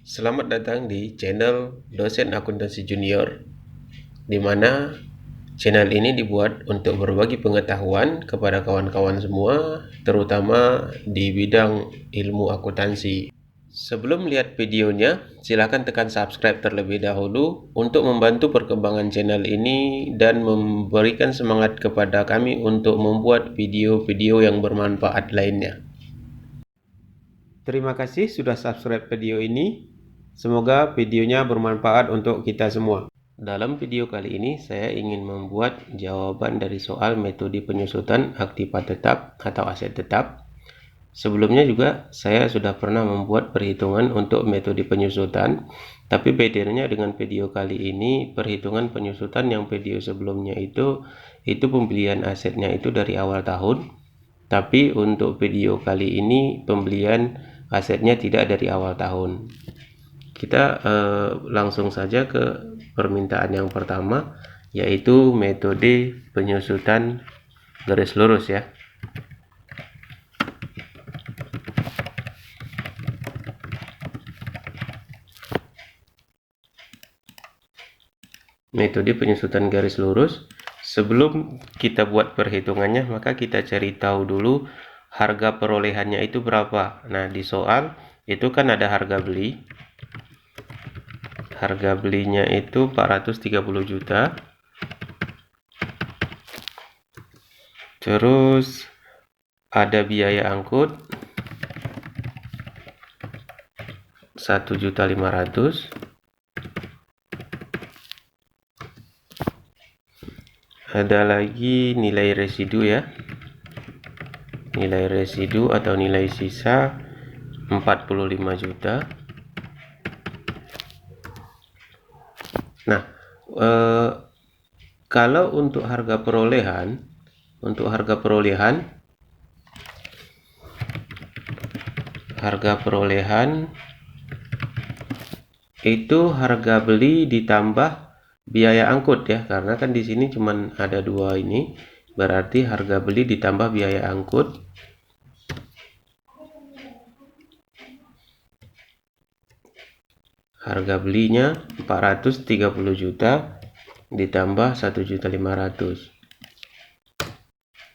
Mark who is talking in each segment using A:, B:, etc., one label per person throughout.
A: Selamat datang di channel Dosen Akuntansi Junior, di mana channel ini dibuat untuk berbagi pengetahuan kepada kawan-kawan semua, terutama di bidang ilmu akuntansi. Sebelum lihat videonya, silakan tekan subscribe terlebih dahulu untuk membantu perkembangan channel ini dan memberikan semangat kepada kami untuk membuat video-video yang bermanfaat lainnya. Terima kasih sudah subscribe video ini. Semoga videonya bermanfaat untuk kita semua. Dalam video kali ini, saya ingin membuat jawaban dari soal metode penyusutan aktiva tetap atau aset tetap. Sebelumnya juga saya sudah pernah membuat perhitungan untuk metode penyusutan, tapi bedanya dengan video kali ini, perhitungan penyusutan yang video sebelumnya itu pembelian asetnya itu dari awal tahun, tapi untuk video kali ini pembelian asetnya tidak dari awal tahun. Kita langsung saja ke permintaan yang pertama, yaitu metode penyusutan garis lurus ya. Metode penyusutan garis lurus. Sebelum kita buat perhitungannya, maka kita cari tahu dulu harga perolehannya itu berapa. Nah, di soal itu kan ada harga beli. Harga belinya itu 430 juta. Terus ada biaya angkut 1.500.000. Ada lagi nilai residu ya. Nilai residu atau nilai sisa 45 juta. Nah, kalau untuk harga perolehan, itu harga beli ditambah biaya angkut ya, karena kan di sini cuman ada dua ini, berarti harga beli ditambah biaya angkut. Harga belinya 430 juta ditambah 1.500.000.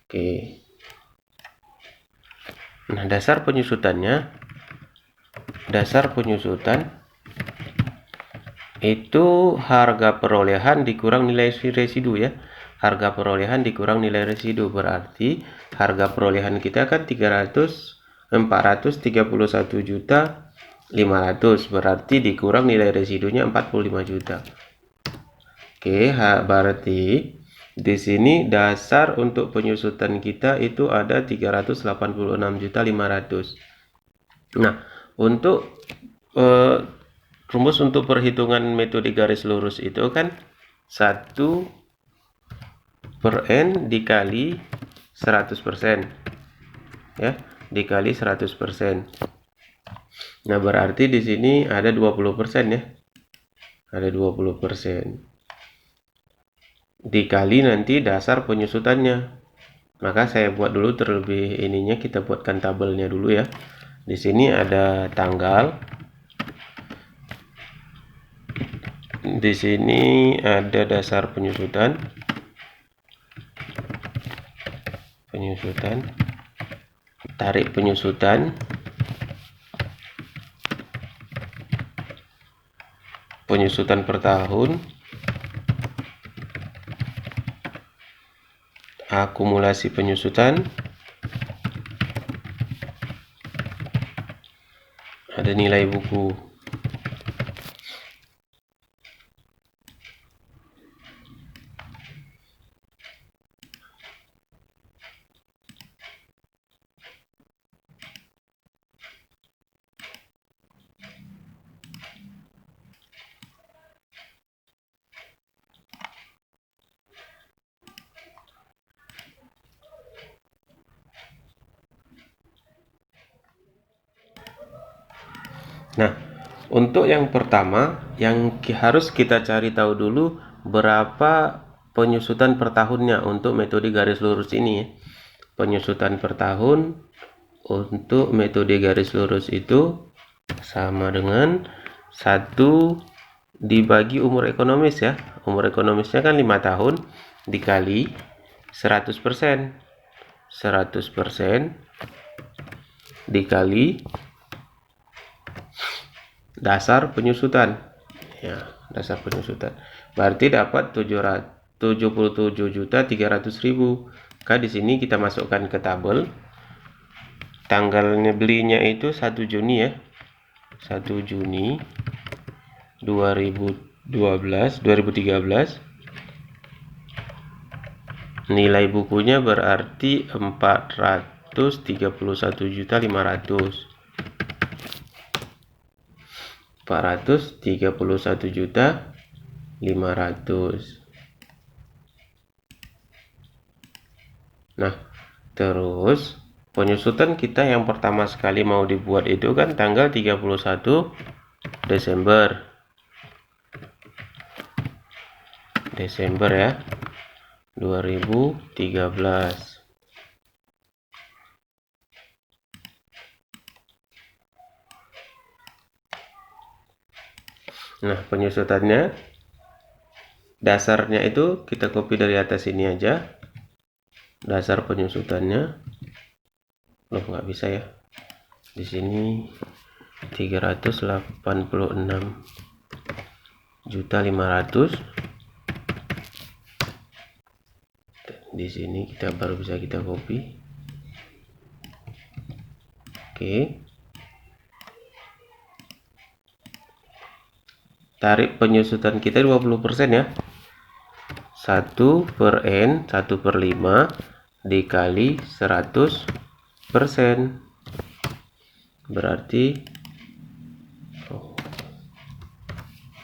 A: Oke. Nah, dasar penyusutan itu harga perolehan dikurang nilai residu ya. Harga perolehan dikurang nilai residu, berarti harga perolehan kita kan 431 juta 500, berarti dikurang nilai residunya 45 juta. Oke, berarti di sini dasar untuk penyusutan kita itu ada 386 juta 500. Nah, untuk rumus untuk perhitungan metode garis lurus itu kan 1/n dikali 100% ya, dikali 100%. Nah, berarti di sini ada 20% ya. Ada 20%. Dikali nanti dasar penyusutannya. Maka saya buat dulu terlebih ininya, kita buatkan tabelnya dulu ya. Di sini ada tanggal. Di sini ada dasar penyusutan. Tarik penyusutan. Penyusutan per tahun, akumulasi penyusutan, ada nilai buku. Nah, untuk yang pertama yang harus kita cari tahu dulu berapa penyusutan per tahunnya untuk metode garis lurus ini ya. Penyusutan per tahun untuk metode garis lurus itu sama dengan 1 dibagi umur ekonomis ya. Umur ekonomisnya kan 5 tahun dikali 100%. 100% dikali dasar penyusutan. Ya, dasar penyusutan. Berarti dapat 77.300.000. Maka di sini kita masukkan ke tabel. Tanggalnya belinya itu 1 Juni ya. 1 Juni 2013. Nilai bukunya berarti 431.500. 431.500. Nah, terus penyusutan kita yang pertama sekali mau dibuat itu kan tanggal 31 Desember. Desember ya. 2013. Nah, penyusutannya dasarnya itu kita copy dari atas ini aja. Dasar penyusutannya. Loh, nggak bisa ya. Di sini 386.500. Di sini kita baru bisa kita copy. Oke. Tarif penyusutan kita 20% ya. 1 per N 1/5 dikali 100%. Berarti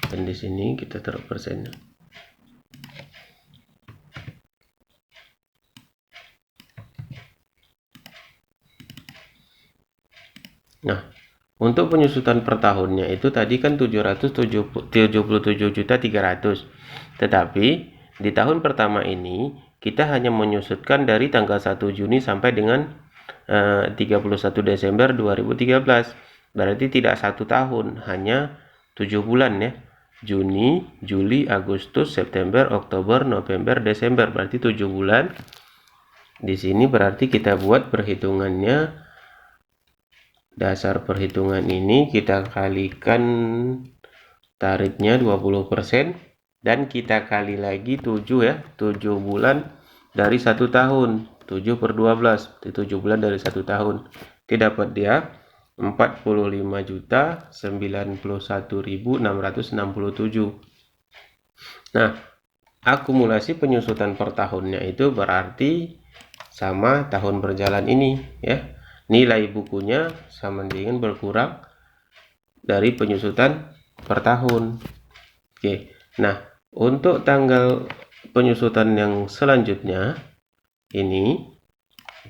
A: dan di sini kita taruh persennya. Nah, untuk penyusutan per tahunnya itu tadi kan 777.300. Tetapi di tahun pertama ini kita hanya menyusutkan dari tanggal 1 Juni sampai dengan 31 Desember 2013. Berarti tidak 1 tahun, hanya 7 bulan ya. Juni, Juli, Agustus, September, Oktober, November, Desember. Berarti 7 bulan. Di sini berarti kita buat perhitungannya. Dasar perhitungan ini kita kalikan tarifnya 20% dan kita kali lagi 7 ya. 7 bulan dari 1 tahun. 7 per 12, 7 bulan dari 1 tahun. Kita dapat dia 45.091.667. Nah, akumulasi penyusutan per tahunnya itu berarti sama tahun berjalan ini ya. Nilai bukunya sama dengan berkurang dari penyusutan per tahun. Oke. Nah, untuk tanggal penyusutan yang selanjutnya ini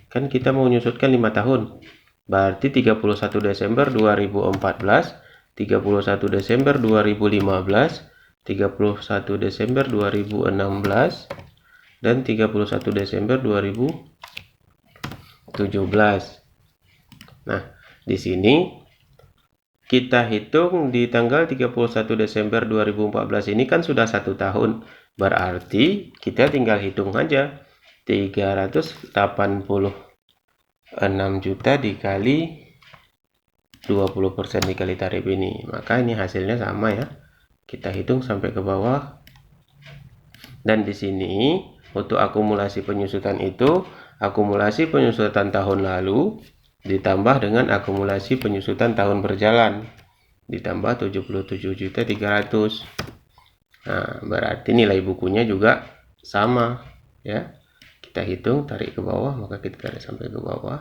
A: kan kita mau menyusutkan 5 tahun. Berarti 31 Desember 2014, 31 Desember 2015, 31 Desember 2016 dan 31 Desember 2017. Nah, di sini kita hitung di tanggal 31 Desember 2014 ini kan sudah 1 tahun. Berarti kita tinggal hitung aja 386 juta dikali 20% dikali tarif ini. Maka ini hasilnya sama ya. Kita hitung sampai ke bawah. Dan di sini untuk akumulasi penyusutan itu, akumulasi penyusutan tahun lalu ditambah dengan akumulasi penyusutan tahun berjalan ditambah 77.300. Nah, berarti nilai bukunya juga sama ya. Kita hitung, tarik ke bawah, maka kita tarik sampai ke bawah.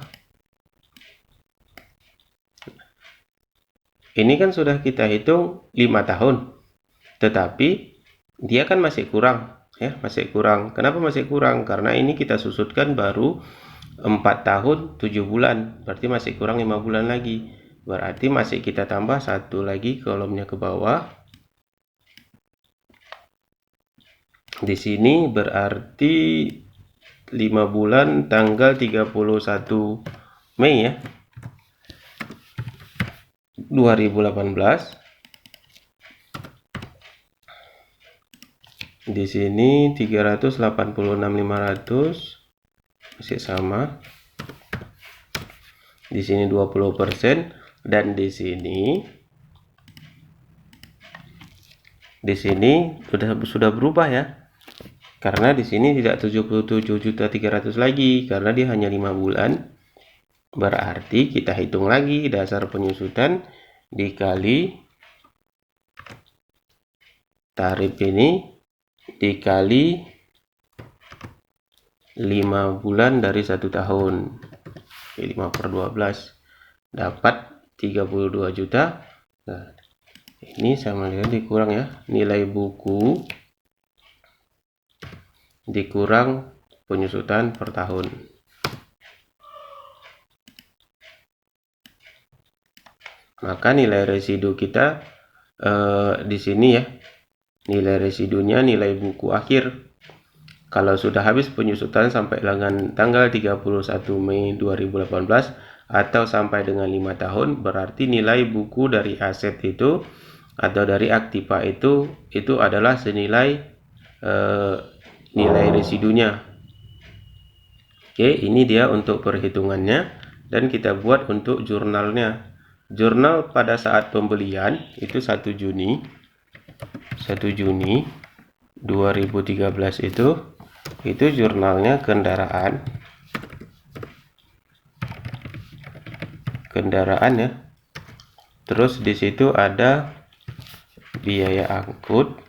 A: Ini kan sudah kita hitung 5 tahun. Tetapi dia kan masih kurang ya, masih kurang. Kenapa masih kurang? Karena ini kita susutkan baru 4 tahun 7 bulan, berarti masih kurang 5 bulan lagi. Berarti masih kita tambah 1 lagi kolomnya ke bawah. Di sini berarti 5 bulan tanggal 31 Mei ya 2018. Di sini 386.500 masih sama. Di sini 20% dan di sini sudah berubah ya. Karena di sini tidak 77.300 lagi karena dia hanya 5 bulan. Berarti kita hitung lagi dasar penyusutan dikali tarif ini dikali 5 bulan dari 1 tahun. 5/12 dapat 32 juta. Nah, ini sama dengan dikurang ya, nilai buku dikurang penyusutan per tahun. Maka nilai residu kita di sini ya, nilai residunya nilai buku akhir. Kalau sudah habis penyusutan sampai dengan tanggal 31 Mei 2018 atau sampai dengan 5 tahun, berarti nilai buku dari aset itu atau dari aktiva itu adalah senilai nilai residunya. Oke, ini dia untuk perhitungannya dan kita buat untuk jurnalnya. Jurnal pada saat pembelian itu 1 Juni 2013 itu jurnalnya kendaraan ya. Terus di situ ada biaya angkut,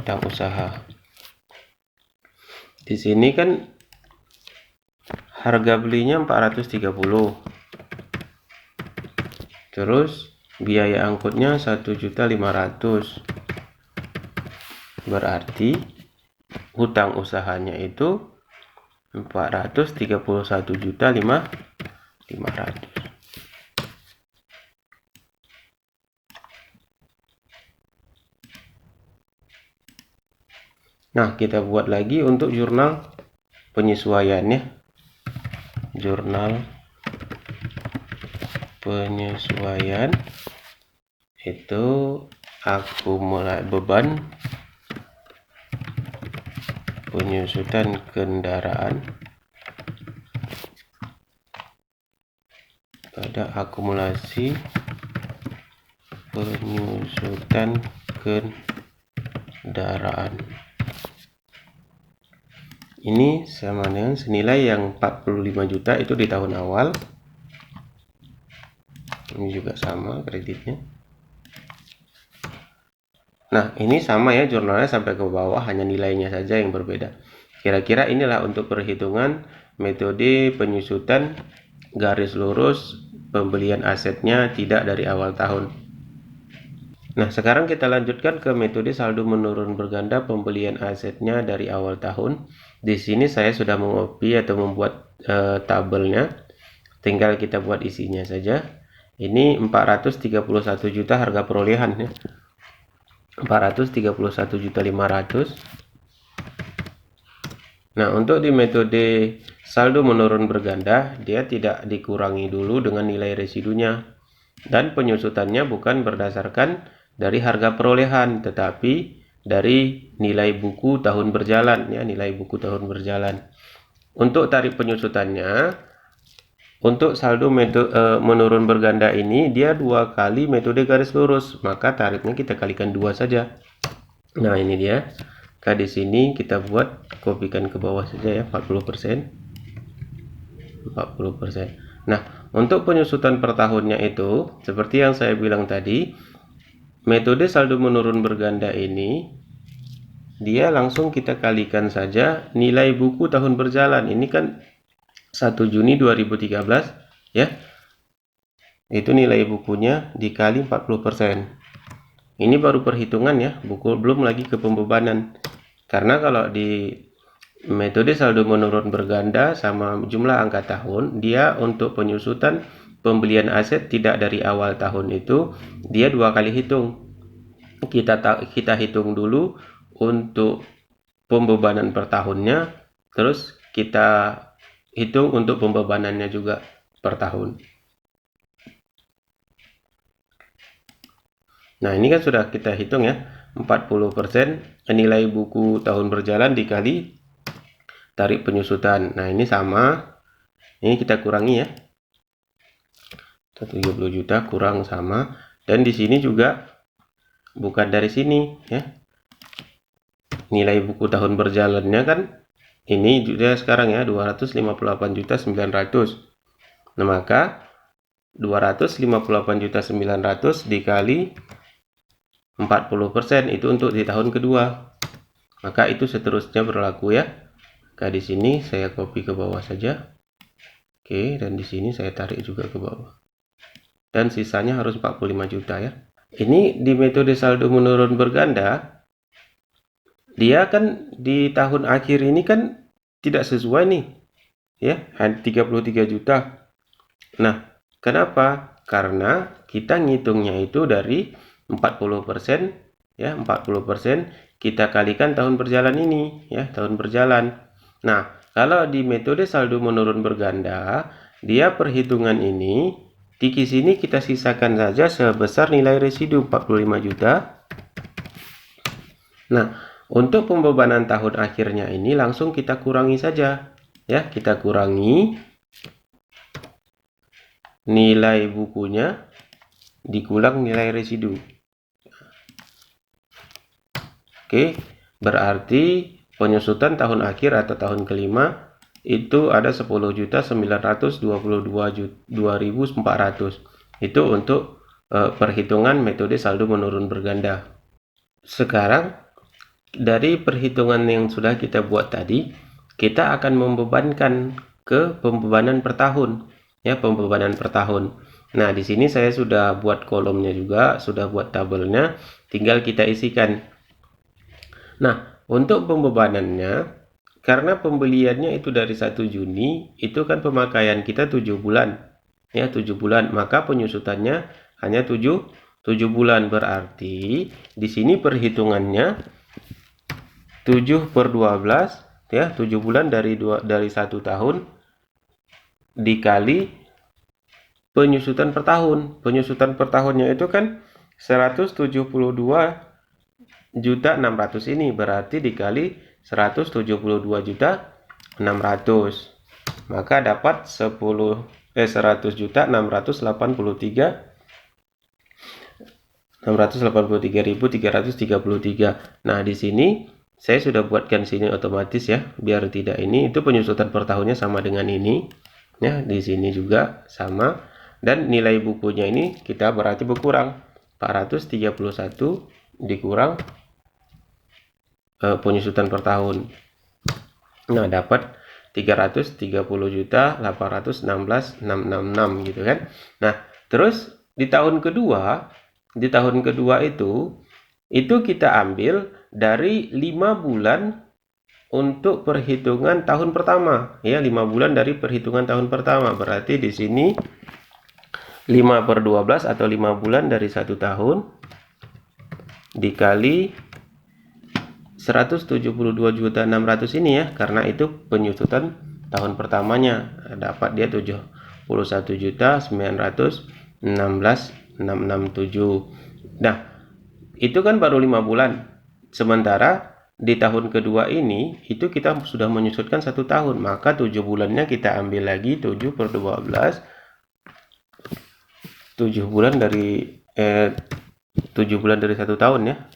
A: dan usaha. Di sini kan harga belinya 430. Terus biaya angkutnya 1.500.000. Berarti hutang usahanya itu 431.500.000. Nah, kita buat lagi untuk jurnal penyesuaiannya. Jurnal penyesuaian itu akumulasi beban penyusutan kendaraan pada akumulasi penyusutan kendaraan. Ini sama dengan senilai yang 45 juta itu di tahun awal. Ini juga sama kreditnya. Nah, ini sama ya jurnalnya sampai ke bawah, hanya nilainya saja yang berbeda. Kira-kira inilah untuk perhitungan metode penyusutan garis lurus pembelian asetnya tidak dari awal tahun. Nah, sekarang kita lanjutkan ke metode saldo menurun berganda pembelian asetnya dari awal tahun. Di sini saya sudah mengopi atau membuat tabelnya. Tinggal kita buat isinya saja. Ini 431 juta harga perolehan ya. 431.500.000. Nah, untuk di metode saldo menurun berganda, dia tidak dikurangi dulu dengan nilai residunya. Dan penyusutannya bukan berdasarkan dari harga perolehan, tetapi dari nilai buku tahun berjalan ya, nilai buku tahun berjalan. Untuk tarif penyusutannya, untuk saldo menurun berganda ini dia 2 kali metode garis lurus, maka tarifnya kita kalikan 2 saja. Nah, ini dia. Di sini kita buat, kopikan ke bawah saja ya, 40%. Nah, untuk penyusutan per tahunnya itu seperti yang saya bilang tadi, metode saldo menurun berganda ini dia langsung kita kalikan saja nilai buku tahun berjalan. Ini kan 1 Juni 2013 ya. Itu nilai bukunya dikali 40%. Ini baru perhitungan ya, buku belum lagi ke pembebanan. Karena kalau di metode saldo menurun berganda sama jumlah angka tahun, dia untuk penyusutan pembelian aset tidak dari awal tahun itu dia 2 kali hitung. Kita hitung dulu untuk pembebanan per tahunnya, terus kita hitung untuk pembebanannya juga per tahun. Nah, ini kan sudah kita hitung ya, 40% nilai buku tahun berjalan dikali tarif penyusutan. Nah, ini sama. Ini kita kurangi ya. 70 juta kurang sama. Dan di sini juga bukan dari sini ya. Nilai buku tahun berjalannya kan ini juga sekarang ya 258.900. Nah, maka 258.900 dikali 40% itu untuk di tahun kedua. Maka itu seterusnya berlaku ya. Maka di sini saya copy ke bawah saja. Oke, dan di sini saya tarik juga ke bawah. Dan sisanya harus 45 juta ya. Ini di metode saldo menurun berganda, dia kan di tahun akhir ini kan tidak sesuai nih. Ya, 33 juta. Nah, kenapa? Karena kita ngitungnya itu dari 40% ya, 40% kita kalikan tahun berjalan ini ya, tahun berjalan. Nah, kalau di metode saldo menurun berganda, dia perhitungan ini di sini kita sisakan saja sebesar nilai residu 45 juta. Nah, untuk pembebanan tahun akhirnya ini langsung kita kurangi saja ya, kita kurangi nilai bukunya dikulang nilai residu. Oke, berarti penyusutan tahun akhir atau tahun kelima itu ada 10.922.400. Itu untuk perhitungan metode saldo menurun berganda. Sekarang dari perhitungan yang sudah kita buat tadi, kita akan membebankan ke pembebanan per tahun ya, pembebanan per tahun. Nah, di sini saya sudah buat kolomnya juga, sudah buat tabelnya, tinggal kita isikan. Nah, untuk pembebanannya, karena pembeliannya itu dari 1 Juni, itu kan pemakaian kita 7 bulan. Ya, 7 bulan, maka penyusutannya hanya 7 bulan. Berarti di sini perhitungannya 7 per 12 ya, 7 bulan dari 1 tahun dikali penyusutan per tahun. Penyusutan per tahunnya itu kan 172.600 ini, berarti dikali 172.600, maka dapat 100.683.333. Nah, di sini saya sudah buatkan sini otomatis ya, biar tidak ini, itu penyusutan per tahunnya sama dengan ini ya, di sini juga sama, dan nilai bukunya ini kita berarti berkurang 431 dikurang penyusutan per tahun. Nah, dapat 330.816.666 gitu kan. Nah, terus di tahun kedua itu kita ambil dari 5 bulan untuk perhitungan tahun pertama ya, 5 bulan dari perhitungan tahun pertama. Berarti di sini 5 per 12 atau 5 bulan dari 1 tahun dikali 172.600 ini ya, karena itu penyusutan tahun pertamanya, dapat dia 71.916.667. Nah, itu kan baru 5 bulan. Sementara di tahun kedua ini itu kita sudah menyusutkan 1 tahun, maka 7 bulannya kita ambil lagi 7 per 12, 7 bulan dari 7 bulan dari 1 tahun ya,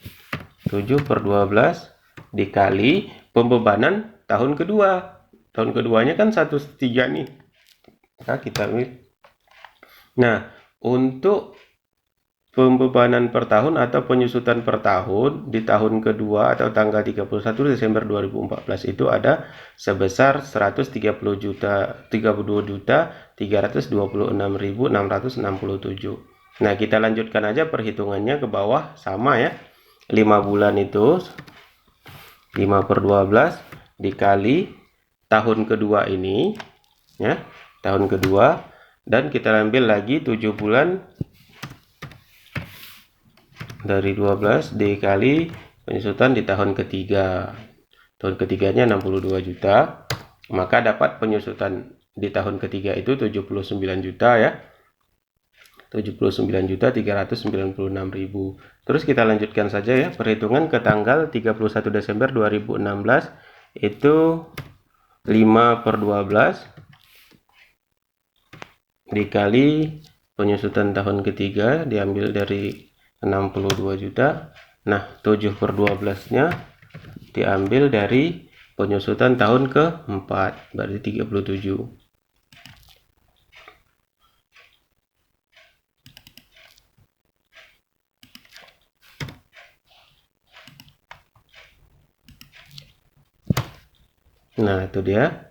A: 7 per 12 dikali pembebanan tahun kedua. Tahun keduanya kan 1/3 nih. Maka kita Nah, untuk pembebanan per tahun atau penyusutan per tahun di tahun kedua atau tanggal 31 Desember 2014 itu ada sebesar 132.326.667. Nah, kita lanjutkan aja perhitungannya ke bawah, sama ya. 5 bulan itu 5 per 12 dikali tahun kedua ini ya, tahun kedua, dan kita ambil lagi 7 bulan dari 12 dikali penyusutan di tahun ketiga. Tahun ketiganya 62 juta, maka dapat penyusutan di tahun ketiga itu 79 juta ya. 79.396.000. Terus kita lanjutkan saja ya, perhitungan ke tanggal 31 Desember 2016 itu 5/12 dikali penyusutan tahun ketiga diambil dari 62 juta. Nah, 7/12-nya diambil dari penyusutan tahun keempat, berarti 37. Nah, itu dia.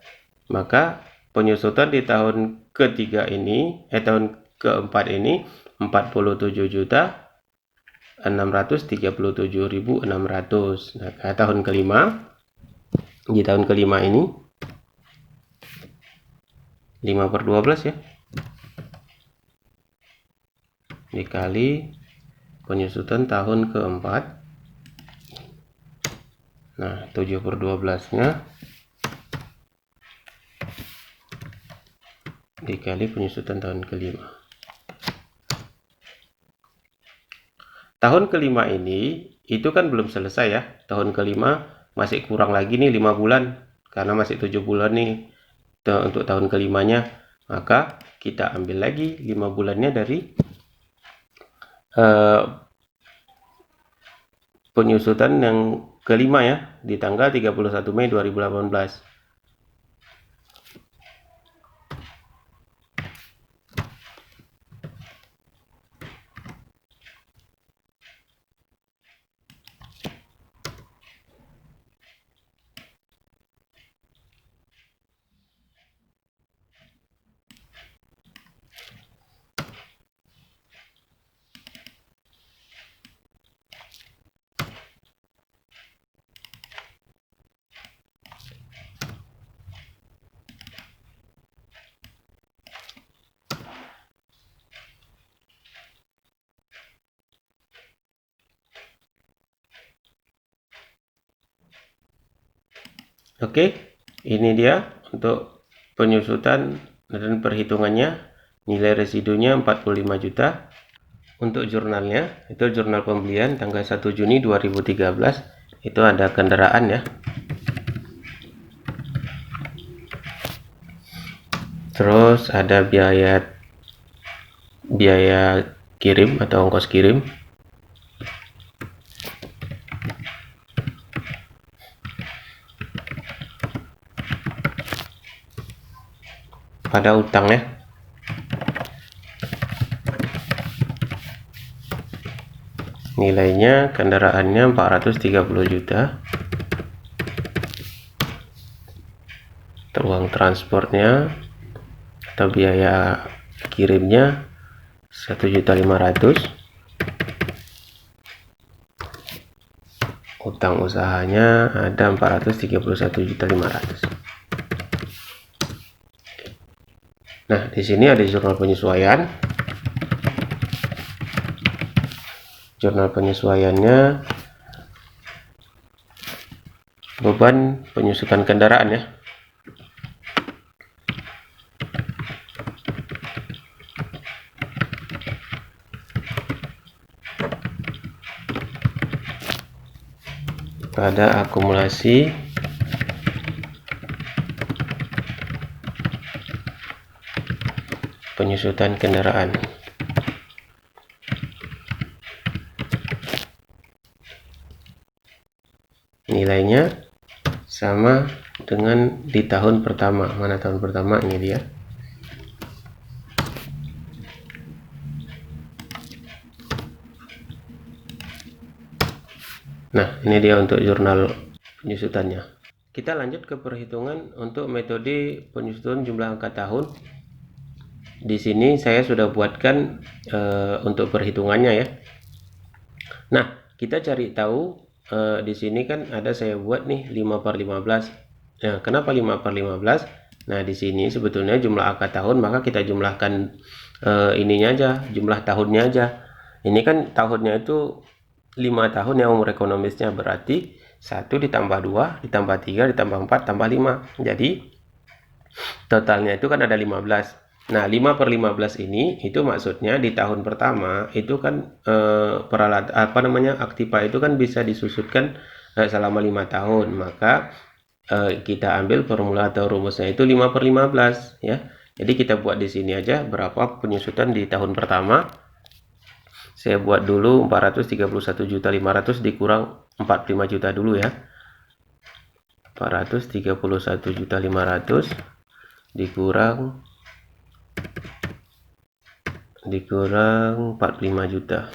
A: Maka penyusutan di tahun ketiga ini, tahun keempat ini 47.637.600. Nah, tahun kelima, di tahun kelima ini 5/12 ya, dikali penyusutan tahun keempat. Nah, 7/12-nya dikali penyusutan tahun kelima. Tahun kelima ini itu kan belum selesai ya. Tahun kelima masih kurang lagi nih 5 bulan, karena masih 7 bulan nih untuk tahun kelimanya. Maka kita ambil lagi 5 bulannya dari penyusutan yang kelima ya, di tanggal 31 Mei 2018. Oke, ini dia untuk penyusutan dan perhitungannya. Nilai residunya 45 juta. Untuk jurnalnya, itu jurnal pembelian tanggal 1 Juni 2013. Itu ada kendaraan ya. Terus ada biaya kirim atau ongkos kirim. Ada utang ya. Nilainya kendaraannya 430 juta. Uang transportnya atau biaya kirimnya 1.500.000. Utang usahanya ada 431.500.000. Nah, di sini ada jurnal penyesuaian. Jurnal penyesuaiannya beban penyusutan kendaraan ya. Pada akumulasi penyusutan kendaraan. Nilainya sama dengan di tahun pertama. Mana tahun pertama? Ini dia. Nah, ini dia untuk jurnal penyusutannya. Kita lanjut ke perhitungan untuk metode penyusutan jumlah angka tahun. Di sini saya sudah buatkan untuk perhitungannya ya. Nah, kita cari tahu di sini kan ada saya buat nih 5/15. Nah, kenapa 5/15? Nah, di sini sebetulnya jumlah angka tahun, maka kita jumlahkan ininya aja, jumlah tahunnya aja. Ini kan tahunnya itu 5 tahun ya umur ekonomisnya, berarti 1 ditambah 2 ditambah 3 ditambah 4 tambah 5. Jadi totalnya itu kan ada 15. Nah, 5 per 15 ini itu maksudnya di tahun pertama itu kan aktiva itu kan bisa disusutkan selama 5 tahun. Maka kita ambil formula atau rumusnya itu 5 per 15 ya. Jadi kita buat di sini aja berapa penyusutan di tahun pertama. Saya buat dulu 431.500.000 dikurang 45 juta dulu ya. 431.500.000 dikurang 45 juta.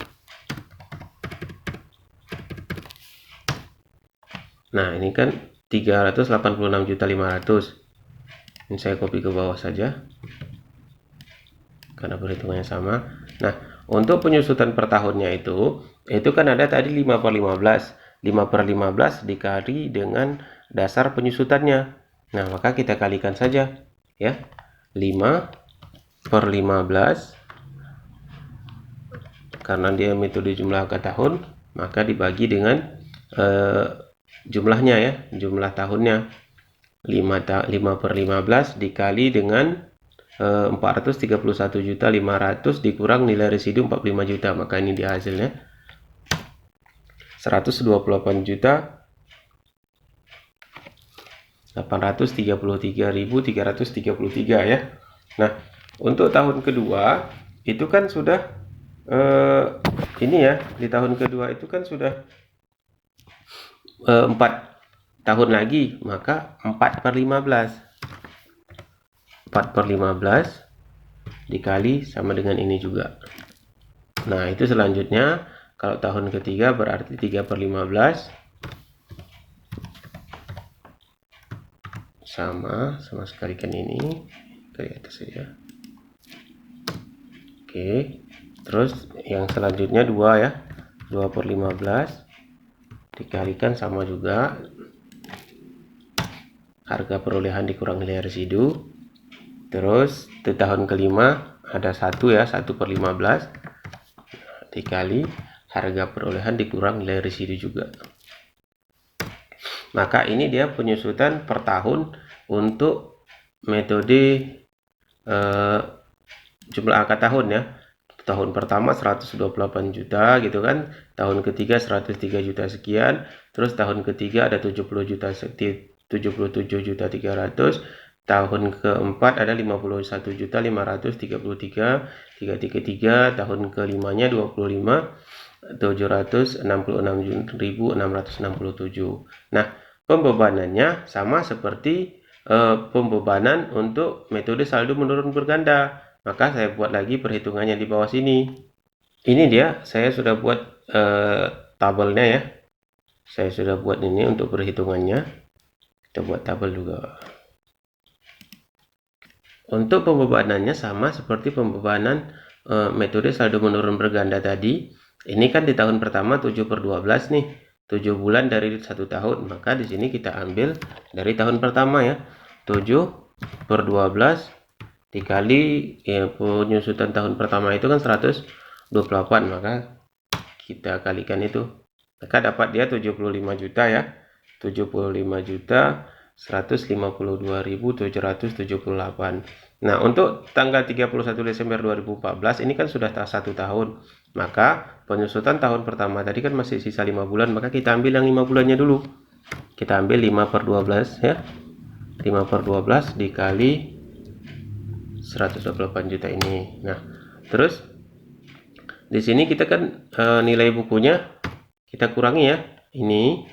A: Nah, ini kan 386.500.000. Ini saya copy ke bawah saja karena perhitungannya sama. Nah, untuk penyusutan per tahunnya itu kan ada tadi 5 per 15. 5 per 15 dikali dengan dasar penyusutannya. Nah, maka kita kalikan saja ya. 5 per 15 karena dia metode jumlah angka tahun, maka dibagi dengan jumlahnya ya, jumlah tahunnya. 5 per 15 dikali dengan 431.500.000 dikurang nilai residu 45 juta, maka ini dia hasilnya 128.833.333 ya. Nah, untuk tahun kedua itu kan sudah ini ya, di tahun kedua itu kan sudah 4 tahun lagi, maka 4 per 15 dikali sama dengan ini juga. Nah, itu selanjutnya kalau tahun ketiga berarti 3 per 15 sama sekalikan ini dari atas saja. Oke, terus yang selanjutnya 2 ya, 2 per 15 dikalikan sama juga harga perolehan dikurang nilai residu. Terus di tahun kelima ada 1 ya, 1 per 15 dikali harga perolehan dikurang nilai residu juga. Maka ini dia penyusutan per tahun untuk metode jumlah angka tahun ya. Tahun pertama 128 juta gitu kan, tahun ketiga 103 juta sekian, terus tahun ketiga ada 70 juta 77.300, tahun keempat ada 51.533.333, tahun kelimanya 25.766.667. Nah, pembebanannya sama seperti pembebanan untuk metode saldo menurun berganda. Maka saya buat lagi perhitungannya di bawah sini. Ini dia, saya sudah buat tabelnya ya. Saya sudah buat ini untuk perhitungannya. Kita buat tabel juga. Untuk pembebanannya sama seperti pembebanan metode saldo menurun berganda tadi. Ini kan di tahun pertama 7 per 12 nih. 7 bulan dari 1 tahun. Maka di sini kita ambil dari tahun pertama ya. 7 per 12 dikali ya, penyusutan tahun pertama itu kan 128, maka kita kalikan itu, maka dapat dia 75 juta ya, 75.152.778. Nah, untuk tanggal 31 Desember 2014 ini kan sudah 1 tahun, maka penyusutan tahun pertama tadi kan masih sisa 5 bulan, maka kita ambil yang 5 bulannya dulu. Kita ambil 5 per 12 ya, 5 per 12 dikali 128 juta ini. Nah, terus di sini kita kan nilai bukunya kita kurangi ya. Ini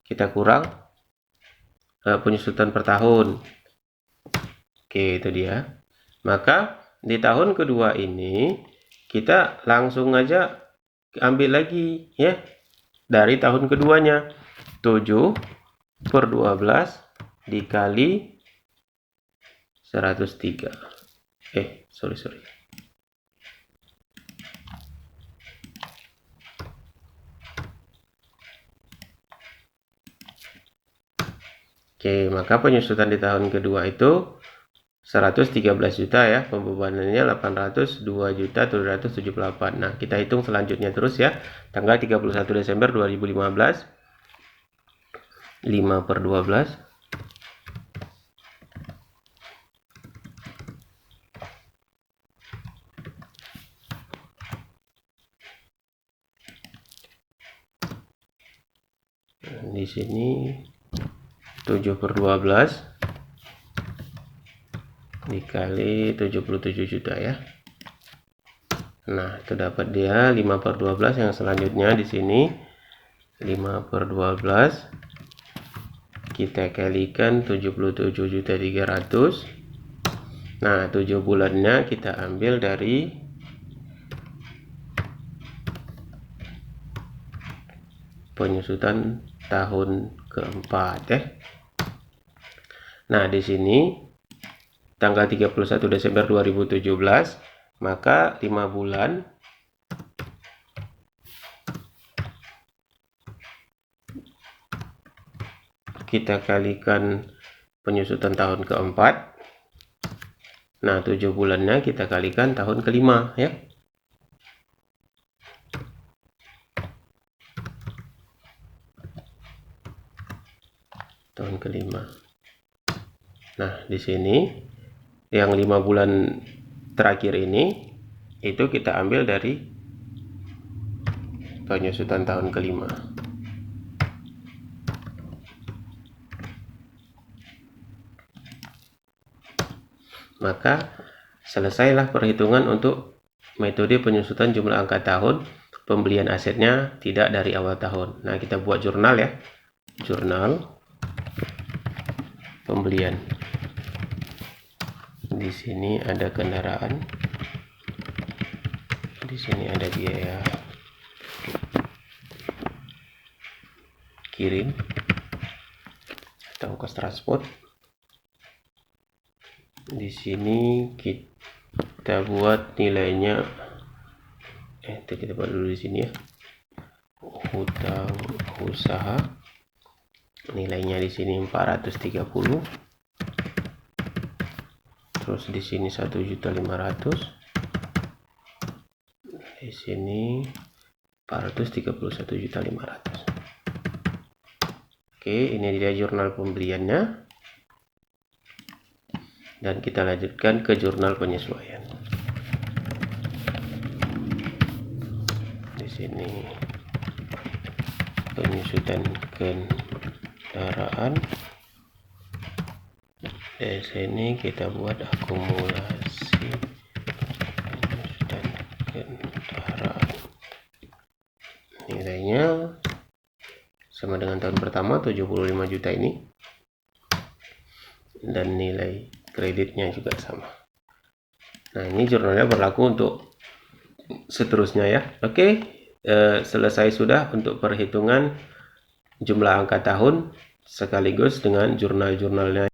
A: kita kurang penyusutan per tahun. Oke, itu dia. Maka di tahun kedua ini kita langsung aja ambil lagi ya dari tahun keduanya. 7 per 12 dikali 103. Sorry. Oke, maka penyusutan di tahun kedua itu 113 juta ya, pembebanannya 802.778. Nah, kita hitung selanjutnya terus ya. Tanggal 31 Desember 2015. 5 per 12 di sini 7/12 dikali 77 juta ya. Nah, itu dapat dia 5/12. Yang selanjutnya di sini 5/12 kita kalikan 77.300.000. Nah, 7 bulannya kita ambil dari penyusutan tahun keempat ya. Nah, di sini tanggal 31 Desember 2017, maka 5 bulan kita kalikan penyusutan tahun keempat. Nah, 7 bulannya kita kalikan tahun kelima ya. Tahun kelima. Nah, di sini yang 5 bulan terakhir ini itu kita ambil dari penyusutan tahun kelima. Maka selesailah perhitungan untuk metode penyusutan jumlah angka tahun pembelian asetnya tidak dari awal tahun. Nah, kita buat jurnal ya. Jurnal pembelian. Di sini ada kendaraan. Di sini ada biaya kirim atau ongkos transport. Di sini kita buat nilainya, kita buat dulu di sini ya. Hutang usaha nilainya di sini 430. Terus di sini 1.500.000. Di sini 431.500.000. Oke, ini dia jurnal pembeliannya. Dan kita lanjutkan ke jurnal penyesuaian. Di sini penyusutan kendaraan. Di sini kita buat akumulasi penyusutan kendaraan. Nilainya sama dengan tahun pertama 75 juta ini. Dan nilai kreditnya juga sama. Nah, ini jurnalnya berlaku untuk seterusnya ya. Oke, selesai sudah untuk perhitungan jumlah angka tahun sekaligus dengan jurnal-jurnalnya.